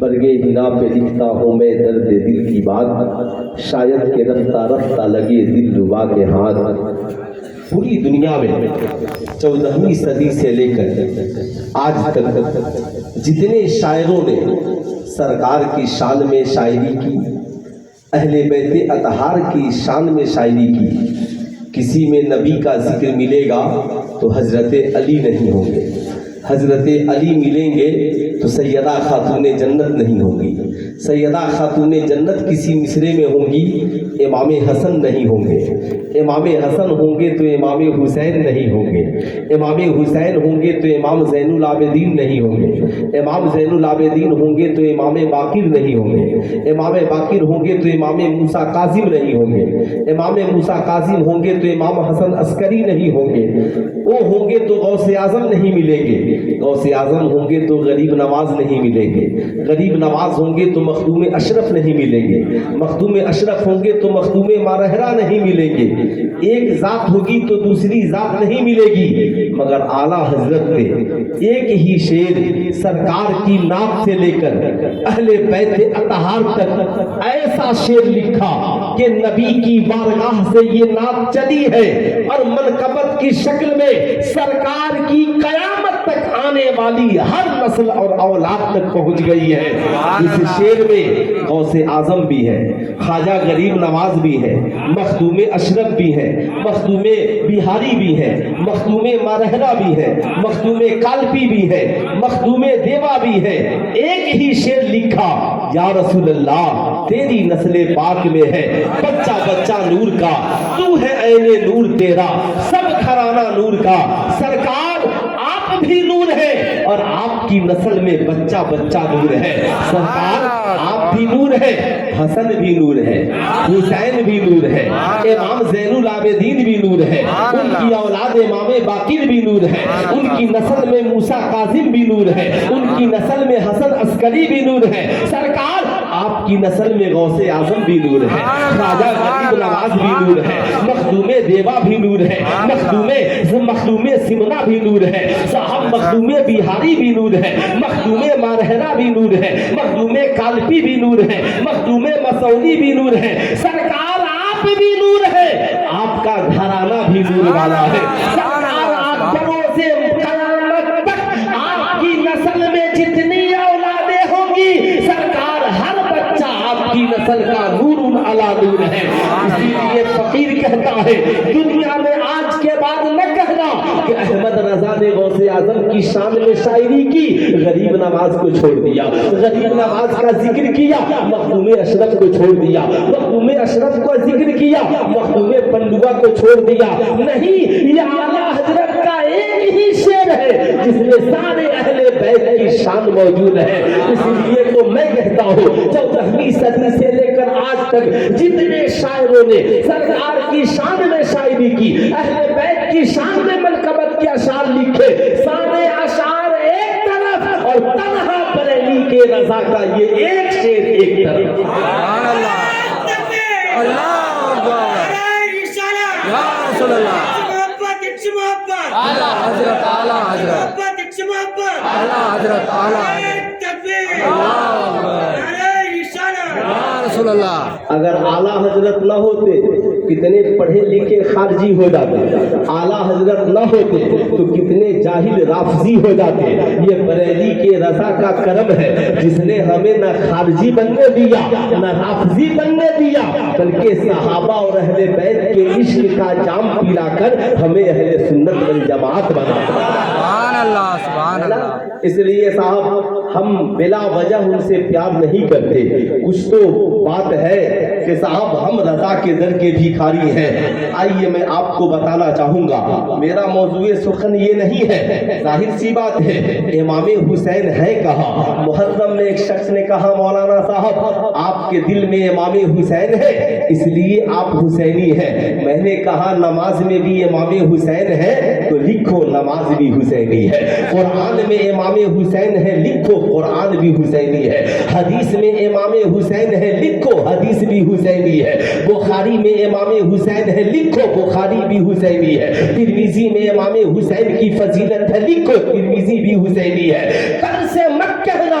برگے ہنا پہ لکھتا ہوں میں درد دل کی بات، شاید کہ رفتہ رفتہ لگے دل ربا کے ہاتھ۔ پوری دنیا میں 14ویں صدی سے لے کر آج تک جتنے شاعروں نے سرکار کی شان میں شاعری کی، اہل بیت اطہار کی شان میں شاعری کی، کسی میں نبی کا ذکر ملے گا تو حضرت علی نہیں ہوں گے، حضرت علی ملیں گے تو سیدہ خاتون جنت نہیں ہوں گی، سیدہ خاتون جنت کسی مصرے میں ہوں گی، امام حسن نہیں ہوں گے، امام حسن ہوں گے تو امام حسین نہیں ہوں گے، امام حسین ہوں گے تو امام زین العابدین نہیں ہوں گے، امام زین العابدین ہوں گے تو امام باقر نہیں ہوں گے، امام باقر ہوں گے تو امام موسیٰ کاظم نہیں ہوں گے، امام موسیٰ کاظم ہوں گے تو امام حسن عسکری نہیں ہوں گے، وہ ہوں گے تو غوث اعظم نہیں ملیں گے، غوث اعظم ہوں گے تو غریب نواز نہیں ملیں گے، غریب نواز ہوں گے تو مخدوم اشرف نہیں ملیں گے، مخدوم اشرف ہوں گے تو مخدوم مارہرہ نہیں ملیں گے، ایک ذات ہوگی تو دوسری ذات نہیں ملے گی، مگر اعلیٰ حضرت نے ایک ہی شعر سرکار کی نعت سے لے کر اہل بیت اطہار تک ایسا شعر لکھا کہ نبی کی بارگاہ سے یہ نعت چلی ہے اور منقبت کی شکل میں سرکار کی قیامت تک آنے والی ہر نسل اور اولاد تک پہنچ گئی ہے۔ اس شعر میں غوث اعظم بھی ہے، خواجہ غریب نواز بھی ہے، مخدوم اشرف بھی ہے، مخدوم بہاری بھی ہے، مخدوم مارہرہ بھی ہے، مخدوم کالپی بھی ہے، مخدوم دیوا بھی ہے، ایک ہی شعر لکھا، یا رسول اللہ تیری نسل پاک میں ہے بچہ بچہ نور کا، تو ہے عین نور تیرا سب گھرانہ نور کا، سرکار آپ بھی نور ہے اور آپ کی نسل میں بچہ بچہ نور ہے، سرکار آپ بھی نور ہے، حسن بھی نور ہے، حسین بھی نور ہے، امام زین العابدین بھی نور ہے، ان کی اولاد امام باقر بھی نور ہے، ان کی نسل میں موسیٰ کاظم بھی نور ہے، ان کی نسل میں حسن عسکری بھی نور ہے، سرکار آپ کی نسل میں غوث اعظم بھی نور ہے، خواجہ غریب نواز بھی نور ہے، مخدوم دیوا بھی نور ہے، مخدوم سمنا بھی نور ہے، صاحب مخدوم بہاری بھی نور ہے، مخدوم مارہرہ بھی نور ہے، مخدوم کالپی بھی نور ہے، مخدوم مسعودی بھی نور ہے، سرکار آپ بھی نور ہے، آپ کا گھرانہ بھی نور والا ہے، سرکار آپ بڑوں سے قیامت تک آپ کی نسل میں جتنی اولادیں ہوں گی سرکار ہر بچہ آپ کی نسل کا نور علی نور ہے، اسی لیے فقیر کہتا ہے دنیا میں آج کے بعد نہ کہنا کہ احمد رضا نے غوث اعظم کی شان میں شاعری کی، غریب نواز کو چھوڑ دیا، غریب نواز کا ذکر کیا، مخدوم اشرف کو چھوڑ دیا، مخدوم اشرف کو ذکر کیا، مخدوم پنڈوا کو چھوڑ دیا، نہیں، یہ اعلیٰ حضرت کا ایک ہی شعر ہے جس میں سارے اہل بیت کی شان موجود ہے، اس لیے تو میں کہتا ہوں 14ویں صدی سے لے کر آج تک جتنے شاعروں نے سرکار کی شان میں شاعری کی، اہل بیت کی شان میں منقبت کے اشعار لکھے، سارے اشعار ایک طرف اور تنہا بریلی کے رضا کا یہ ایک شعر ایک طرف۔ سبحان اللہ، اللہ اکبر، یا رسول اللہ، اعلیٰ حضرت، اعلیٰ حضرت، اعلیٰ حضرت، اعلیٰ رسول اللہ۔ اگر اعلیٰ حضرت نہ ہوتے کتنے پڑھے لکھے خارجی ہو جاتے، اعلیٰ حضرت نہ ہوتے تو کتنے جاہل رافضی ہو جاتے، یہ بریلی کے رضا کا کرم ہے جس نے ہمیں نہ خارجی بننے دیا نہ رافضی بننے دیا، بلکہ صحابہ اور اہل بیت کے عشق کا جام پلا کر ہمیں اہل سنت والجماعت بنا۔ سبحان اللہ، سبحان اللہ۔ اس لیے صاحب ہم بلا وجہ ان سے پیار نہیں کرتے، کچھ تو بات ہے کہ صاحب ہم رضا کے در کے بھیکاری ہیں۔ آئیے میں آپ کو بتانا چاہوں گا، میرا موضوع سخن یہ نہیں ہے، ظاہر سی بات ہے امام حسین ہے کہاں؟ محرم میں ایک شخص نے کہا مولانا صاحب آپ کے دل میں امام حسین ہے اس لیے آپ حسینی ہیں، میں نے کہا نماز میں بھی امام حسین ہے تو لکھو نماز بھی حسینی ہے، قرآن میں امام حسین ہے لکھو قرآن بھی حسینی ہے، حدیث میں امام حسین ہے لکھو حدیث بھی حسینی ہے، بخاری میں امام حسین ہے لکھو بخاری بھی حسینی ہے، ترمذی میں امام حسین کی فضیلت ہے لکھو ترمذی بھی حسینی ہے۔ کل سے مت کہنا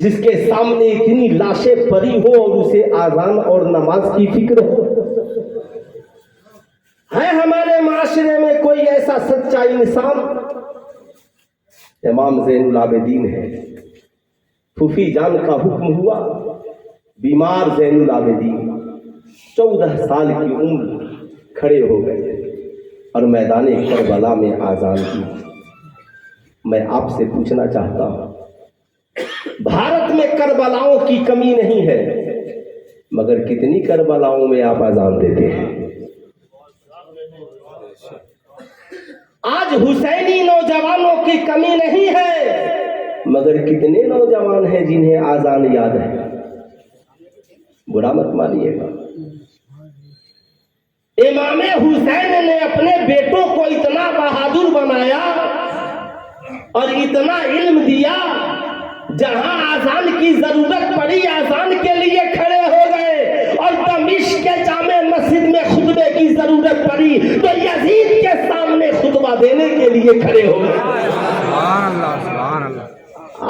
جس کے سامنے اتنی لاشیں پڑی ہو اور اسے آذان اور نماز کی فکر ہو؟ ہے ہمارے معاشرے میں کوئی ایسا سچا انسان؟ امام زین العابدین ہے. پھوپھی جان کا حکم ہوا، بیمار زین العابدین 14 سال کی عمر کھڑے ہو گئے اور میدان کربلا میں آذان دی. میں آپ سے پوچھنا چاہتا ہوں، بھارت میں کربلاؤں کی کمی نہیں ہے، مگر کتنی کربلاؤں میں آپ آذان دیتے ہیں؟ آج حسینی نوجوانوں کی کمی نہیں ہے، مگر کتنے نوجوان ہیں جنہیں آذان یاد ہے؟ برا مت مانیے گا. امام حسین نے اپنے بیٹوں کو اتنا بہادر بنایا اور اتنا علم دیا، جہاں آذان کی ضرورت پڑی آذان کے لیے کھڑے ہو گئے، اور دمشق کے جامع مسجد میں خطبے کی ضرورت پڑی تو یزید کے سامنے خطبہ دینے کے لیے کھڑے ہو گئے. سبحان اللہ سبحان اللہ.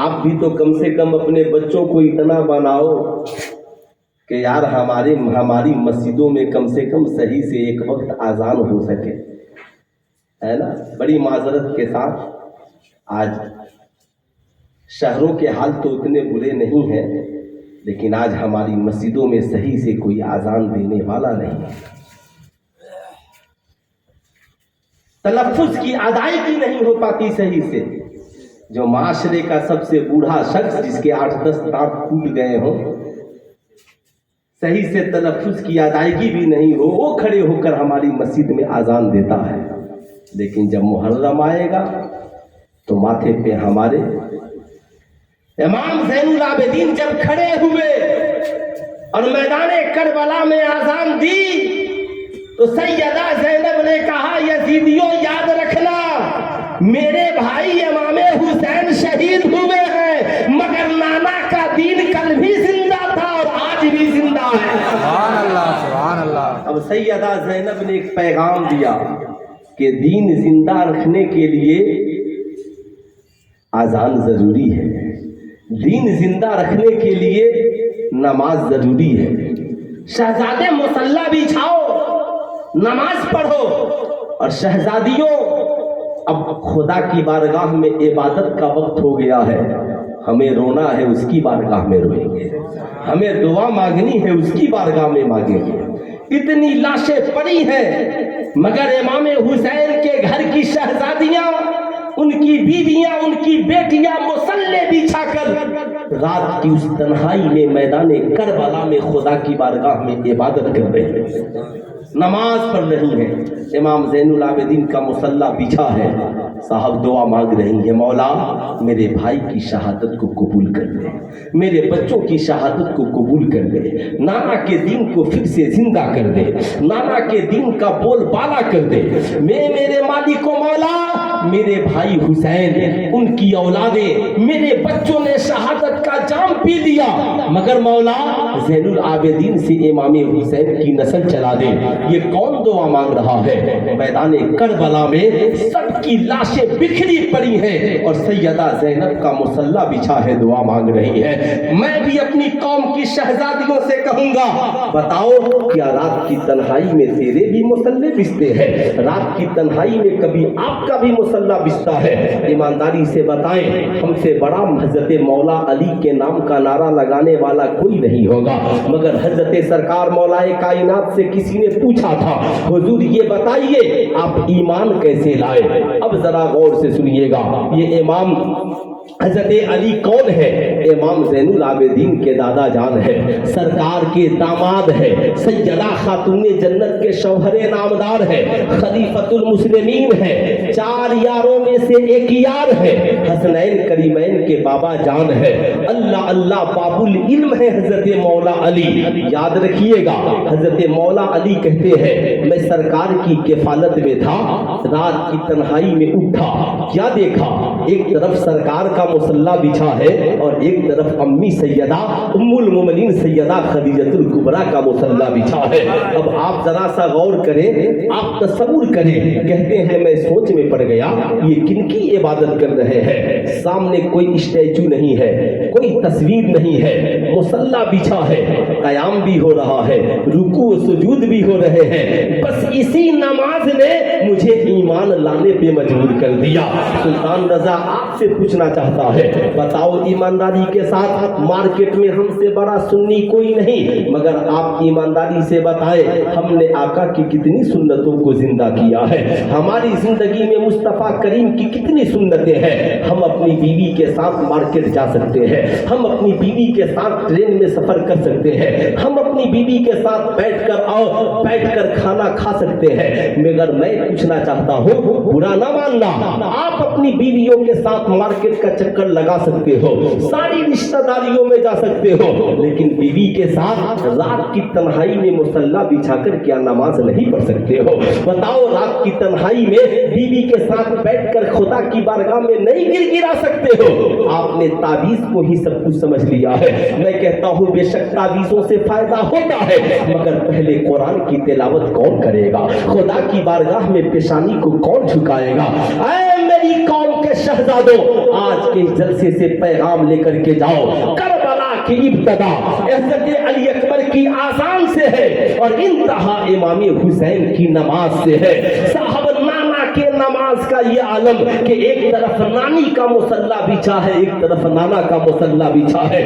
آپ بھی تو کم سے کم اپنے بچوں کو اتنا بناؤ کہ یار ہماری مسجدوں میں کم سے کم صحیح سے ایک وقت آذان ہو سکے، ہے نا. بڑی معذرت کے ساتھ آج شہروں کے حال تو اتنے برے نہیں ہیں، لیکن آج ہماری مسجدوں میں صحیح سے کوئی آذان دینے والا نہیں ہے. تلفظ کی ادائیگی نہیں ہو پاتی صحیح سے. جو معاشرے کا سب سے بوڑھا شخص جس کے 8-10 دانت ٹوٹ گئے ہوں، صحیح سے تلفظ کی ادائیگی بھی نہیں ہو، وہ کھڑے ہو کر ہماری مسجد میں آذان دیتا ہے. لیکن جب محرم آئے گا تو ماتھے پہ ہمارے امام زین العابدین جب کھڑے ہوئے اور میدان کربلا میں آذان دی تو سیدہ زینب نے کہا، یزیدیوں یاد رکھنا، میرے بھائی امام حسین شہید ہوئے ہیں، مگر نانا کا دین کل بھی زندہ تھا اور آج بھی زندہ ہے. سبحان اللہ سبحان اللہ. اب سیدہ زینب نے ایک پیغام دیا کہ دین زندہ رکھنے کے لیے آذان ضروری ہے، دین زندہ رکھنے کے لیے نماز ضروری ہے. شہزادے مصلی بچھاؤ، نماز پڑھو. اور شہزادیوں، اب خدا کی بارگاہ میں عبادت کا وقت ہو گیا ہے، ہمیں رونا ہے اس کی بارگاہ میں روئیں گے، ہمیں دعا مانگنی ہے اس کی بارگاہ میں مانگیں گے. اتنی لاشیں پڑی ہیں، مگر امام حسین کے گھر کی شہزادیاں، ان کی بیویاں، ان کی بیٹیاں مصلی بچھا کر رات کی اس تنہائی میں میدان کربلا میں خدا کی بارگاہ میں عبادت کر رہے ہیں، نماز پڑھ رہی ہیں. امام زین العابدین کا مصلی بچھا ہے، صاحب دعا مانگ رہی ہے، مولا میرے بھائی کی شہادت کو قبول کر لے، میرے بچوں کی شہادت کو قبول کر لے، نانا کے دین کو پھر سے زندہ کر دے، نانا کے دین کا بول بالا کر دے. میرے مالک و مولا، میرے بھائی حسین، ان کی اولادیں، میرے بچوں نے شہادت کا جام پی لیا، مگر مولا زین العابدین سے امام حسین کی نسل چلا دے. یہ کون دعا مانگ رہا ہے؟ میدان کربلا میں سب کی لاشیں بکھری پڑی ہیں اور سیدہ زینب کا مصلی بچھا ہے، دعا مانگ رہی ہے. میں بھی اپنی قوم کی شہزادیوں سے کہوں گا، بتاؤ کیا رات کی تنہائی میں تیرے بھی مصلی بچتے ہیں؟ رات کی تنہائی میں کبھی آپ کا بھی مصلی بچتا ہے؟ ایمانداری سے بتائیں، ہم سے بڑا حضرت مولا علی کے نام کا نعرہ لگانے والا کوئی نہیں ہوگا. مگر حضرت سرکار مولا کائنات سے کسی نے پوچھا تھا، حضور یہ بتائیے آپ ایمان کیسے لائے؟ اب ذرا غور سے سنیے گا، یہ امام حضرت علی کون ہے؟ امام زین العابدین کے دادا جان ہے، سرکار کے داماد ہے، سیدہ خاتون جنت کے شوہر نامدار ہے، خلیفۃ المسلمین ہے، 4 یاروں میں سے ایک یار ہے، حسنین کریمین کے بابا جان ہے. اللہ اللہ باب العلم ہے حضرت مولا علی. یاد رکھیے گا، حضرت مولا علی کہتے ہیں میں سرکار کی کفالت میں تھا، رات کی تنہائی میں اٹھا، کیا دیکھا؟ ایک طرف سرکار کا مصلی بچھا ہے اور ایک طرف امی سیدہ ام المومنین سیدہ خدیجۃ الکبریٰ کا مصلی بچھا ہے. اب آپ ذرا سا غور کریں، آپ تصور کریں. کہتے ہیں میں سوچ میں پڑ گیا، یہ کن کی عبادت کر رہے ہیں؟ سامنے کوئی اسٹیچو نہیں ہے، کوئی تصویر نہیں ہے، مصلی بچھا ہے، قیام بھی ہو رہا ہے، رکوع و سجود بھی ہو رہے ہیں، بس اسی نماز نے مجھے ایمان لانے پہ مجبور کر دیا۔ سلطان رضا آپ سے پوچھنا چاہتا ہے، بتاؤ ایمانداری کے ساتھ، مارکیٹ میں ہم سے بڑا سنی کوئی نہیں، مگر آپ ایمانداری سے بتائیں ہم نے آقا کی کتنی سنتوں کو زندہ کیا ہے، ہماری زندگی میں مصطفیٰ کریم کی کتنی سنتیں ہیں۔ ہم اپنی بیوی کے ساتھ مارکیٹ جا سکتے ہیں، ہم اپنی بیوی کے ساتھ ٹرین میں سفر کر سکتے ہیں، ہم اپنی بیوی کے ساتھ بیٹھ کر کھانا کھا سکتے ہیں، مگر میں پوچھنا چاہتا ہوں، برا نہ ماننا، آپ اپنی بیویوں کے ساتھ مارکیٹ کا چکر لگا سکتے ہو، ساری رشتہ داریوں میں جا سکتے ہو، لیکن بیوی کے ساتھ رات کی تنہائی میں مصلی بچھا کر کیا نماز نہیں پڑھ سکتے ہو؟ بتاؤ رات کی تنہائی میں بیوی کے ساتھ بیٹھ کر خدا کی بارگاہ میں نہیں گر گرا سکتے ہو؟ آپ نے تعویذ کو ہی سب کچھ سمجھ لیا ہے۔ میں کہتا ہوں بے شک تعویذوں سے فائدہ ہوتا ہے، مگر پہلے قرآن کی تلاوت کون کرے گا؟ خدا کی بارگاہ میں پیشانی کو کون جھکائے گا؟ اے میری قوم کے شہزادوں، آج کے جلسے سے پیغام لے کر کے جاؤ، کربلا کی ابتدا حضرت علی اکبر کی آذان سے ہے اور انتہا امام حسین کی نماز سے ہے۔ صاحب نانا کے نماز کا یہ عالم کہ ایک طرف نانی کا مصلی بچھا ہے، ایک طرف نانا کا مصلی بچھا ہے۔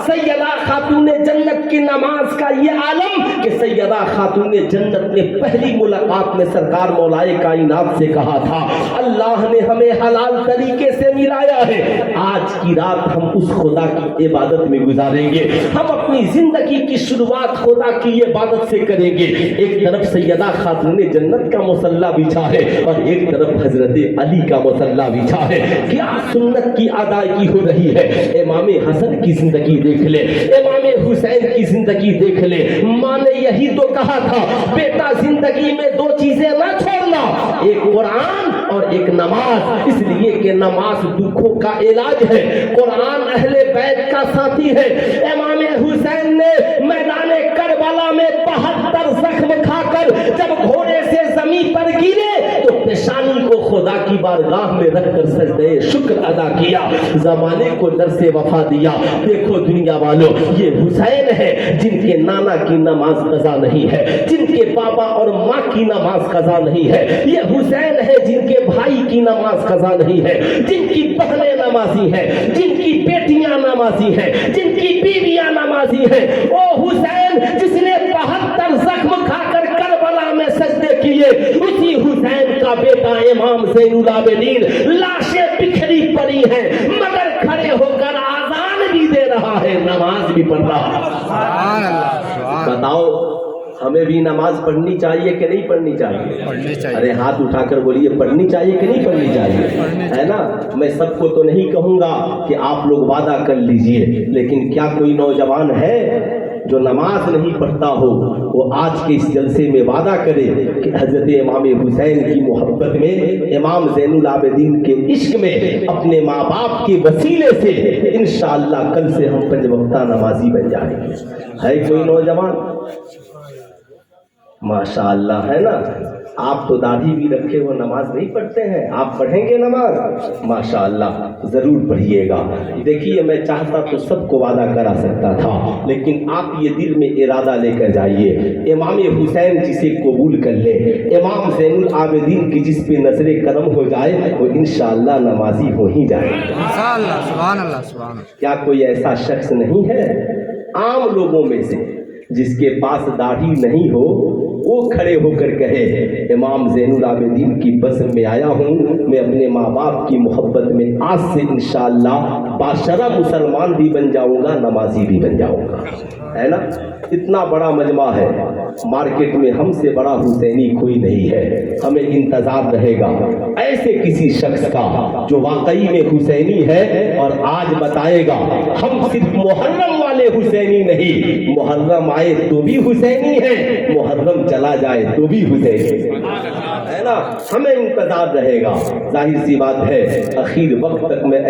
سیدہ خاتون جنت کی نماز کا یہ عالم کہ سیدہ خاتون جنت نے پہلی ملاقات میں سرکار مولائے کائنات سے کہا تھا، اللہ نے ہمیں حلال طریقے سے ملایا ہے، آج کی رات ہم اس خدا کی عبادت میں گزاریں گے، ہم اپنی زندگی کی شروعات خدا کی عبادت سے کریں گے۔ ایک طرف سیدہ خاتون جنت کا مصلی بچھا ہے اور ایک طرف حضرت علی کا مصلی بچھا ہے۔ کیا سنت کی ادائیگی ہو رہی ہے؟ امام حسن کی زندگی دیکھ لے، امام حسین کی زندگی دیکھ لے، ماں نے یہی تو کہا تھا، بیٹا زندگی میں دو چیزیں نہ چھوڑنا، ایک قرآن اور ایک نماز، اس لیے کہ نماز دکھوں کا علاج ہے، قرآن اہل بیت کا ساتھی ہے۔ امام حسین نے میدان کربلا میں 72 زخم کھا کر جب گھوڑے سے زمین پر گرے تو پیشانی کو خدا کی بارگاہ میں رکھ کر سجدے شکر ادا کیا، زمانے کو درس وفا دیا۔ دیکھو دنیا والوں، یہ حسین ہے جن کے نانا کی نماز قضا نہیں ہے، جن کے بابا اور ماں کی نماز قضا نہیں ہے، یہ حسین ہے جن کے بھائی کی نماز قضا نہیں ہے، جن کی بہنیں نمازی ہیں، جن کی بیٹیاں نمازی ہیں، جن کی بیویاں نمازی ہیں۔ او حسین جس نے 72 زخم کھا کر کربلا میں سجدے کیے، اسی حسین کا بیٹا امام زین العابدین، لاشیں بکھری پڑی ہیں مگر کھڑے ہو کر آذان بھی دے رہا ہے، نماز بھی پڑھ رہا ہے۔ سبحان اللہ، سبحان اللہ۔ بتاؤ ہمیں بھی نماز پڑھنی چاہیے کہ نہیں پڑھنی چاہیے؟ پڑھنی چاہیے۔ ارے ہاتھ اٹھا کر بولیے پڑھنی چاہیے کہ نہیں پڑھنی چاہیے، ہے نا؟ میں سب کو تو نہیں کہوں گا کہ آپ لوگ وعدہ کر لیجئے، لیکن کیا کوئی نوجوان ہے جو نماز نہیں پڑھتا ہو وہ آج کے اس جلسے میں وعدہ کرے کہ حضرت امام حسین کی محبت میں، امام زین العابدین کے عشق میں، اپنے ماں باپ کے وسیلے سے انشاءاللہ کل سے ہم 5 وقتہ نمازی بن جائیں گے؟ ہے کوئی نوجوان؟ ماشاءاللہ، ہے نا؟ آپ تو داڑھی بھی رکھے وہ نماز نہیں پڑھتے ہیں، آپ پڑھیں گے نماز؟ ماشاءاللہ، ضرور پڑھیے گا۔ دیکھیے میں چاہتا تو سب کو وعدہ کرا سکتا تھا، لیکن آپ یہ دل میں ارادہ لے کر جائیے، امام حسین جسے قبول کر لے، امام زین العابدین کی جس پہ نظر کرم ہو جائے وہ انشاءاللہ نمازی ہو ہی جائے گا۔ انشاءاللہ، سبحان اللہ، سبحان اللہ۔ کیا کوئی ایسا شخص نہیں ہے عام لوگوں میں سے جس کے پاس داڑھی نہیں ہو وہ کھڑے ہو کر کہے امام زین العابدین کی بزم میں آیا ہوں، میں اپنے ماں باپ کی محبت میں آج سے انشاءاللہ باشرہ مسلمان بھی بن جاؤں گا، نمازی بھی بن جاؤں گا، ہے نا؟ اتنا بڑا مجمع ہے، مارکیٹ میں ہم سے بڑا حسینی کوئی نہیں ہے، ہمیں انتظار رہے گا ایسے کسی شخص کا جو واقعی میں حسینی ہے اور آج بتائے گا ہم صرف محرم والے حسینی نہیں، محرم آئے تو بھی حسینی ہے، محرم چلا جائے تو بھی حسینی ہے نا؟ ہمیں انتظار رہے گا۔ ظاہر سی بات ہے اخیر وقت تک میں